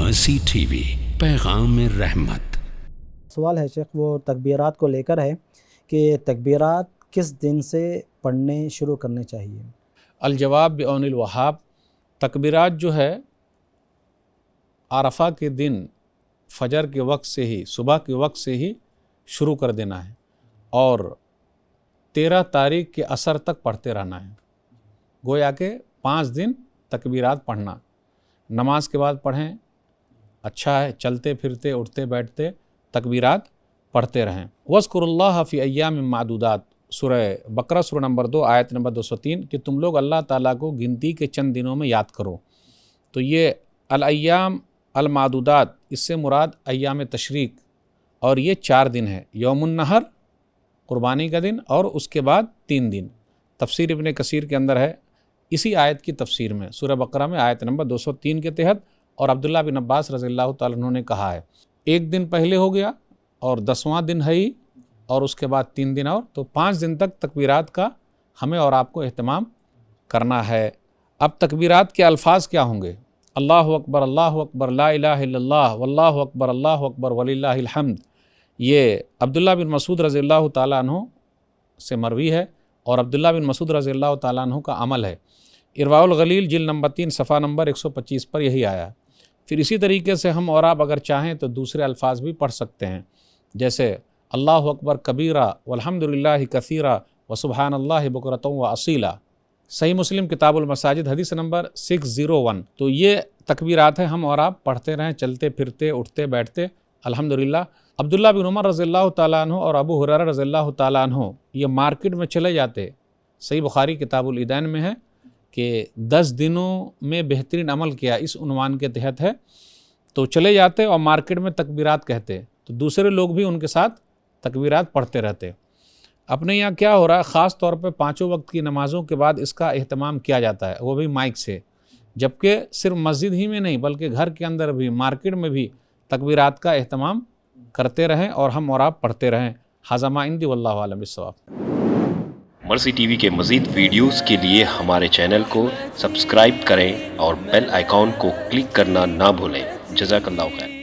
مرسی T V, پیغام رحمت۔ سوال ہے شیخ، وہ تکبیرات کو لے کر ہے کہ تکبیرات کس دن سے پڑھنے شروع کرنے چاہیے؟ الجواب بعون الوہاب، تکبیرات جو ہے عرفہ کے دن فجر کے وقت سے ہی، صبح کے وقت سے ہی شروع کر دینا ہے اور 13 تاریخ کے عصر تک پڑھتے رہنا ہے۔ گویا کہ 5 دن تکبیرات پڑھنا، نماز کے بعد پڑھیں، اچھا ہے، چلتے پھرتے اٹھتے بیٹھتے تکبیرات پڑھتے رہیں۔ وَاذْكُرُوا اللَّهَ فِي أَيَّامٍ مَعْدُودَاتٍ، سورہ بقرہ سورہ نمبر 2 آیت نمبر 203، کہ تم لوگ اللہ تعالیٰ کو گنتی کے چند دنوں میں یاد کرو۔ تو یہ الایام المعدودات، اس سے مراد ایام تشریق، اور یہ 4 دن ہے، یوم النحر قربانی کا دن، اور اس کے بعد 3 دن۔ تفسیر ابن کثیر کے اندر ہے اسی آیت کی تفسیر میں، سورہ بقرہ میں آیت نمبر 203 کے تحت، اور عبداللہ بن عباس رضی اللہ تعالیٰ عنہ نے کہا ہے 1 دن پہلے ہو گیا اور 10واں دن ہے ہی، اور اس کے بعد 3 دن اور، تو 5 دن تک تکبیرات کا ہمیں اور آپ کو اہتمام کرنا ہے۔ اب تکبیرات کے الفاظ کیا ہوں گے؟ اللہ اکبر لا الہ الا اللہ واللہ اکبر وللہ الحمد، یہ عبداللہ بن مسعود رضی اللہ تعالیٰ عنہ سے مروی ہے، اور عبداللہ بن مسعود رضی اللہ تعالیٰ عنہ کا عمل ہے۔ ارواء الغلیل جلد نمبر 3 صفحہ نمبر 125 پر یہی آیا ہے۔ پھر اسی طریقے سے ہم اور آپ اگر چاہیں تو دوسرے الفاظ بھی پڑھ سکتے ہیں، جیسے اللہ اکبر کبیرہ والحمدللہ کثیرہ وسبحان اللہ بکرۃ واصیلا، صحیح مسلم کتاب المساجد حدیث نمبر 601۔ تو یہ تکبیرات ہیں، ہم اور آپ پڑھتے رہیں، چلتے پھرتے اٹھتے بیٹھتے الحمدللہ۔ عبداللہ بن عمر رضی اللہ تعالیٰ عنہ اور ابو ہریرہ رضی اللہ تعالیٰ عنہ یہ مارکیٹ میں چلے جاتے، صحیح بخاری کتاب العیدین میں ہے کہ 10 دنوں میں بہترین عمل کیا، اس عنوان کے تحت ہے، تو چلے جاتے اور مارکیٹ میں تکبیرات کہتے، تو دوسرے لوگ بھی ان کے ساتھ تکبیرات پڑھتے رہتے۔ اپنے یہاں کیا ہو رہا ہے، خاص طور پہ 5 وقت کی نمازوں کے بعد اس کا اہتمام کیا جاتا ہے، وہ بھی مائک سے، جبکہ صرف مسجد ہی میں نہیں بلکہ گھر کے اندر بھی، مارکیٹ میں بھی تکبیرات کا اہتمام کرتے رہیں اور ہم اور آپ پڑھتے رہیں۔ ھذا ما عندی واللہ اعلم بالصواب۔ مرسی ٹی وی کے مزید ویڈیوز کے لیے ہمارے چینل کو سبسکرائب کریں اور بیل آئیکن کو کلک کرنا نہ بھولیں۔ جزاک اللہ خیر۔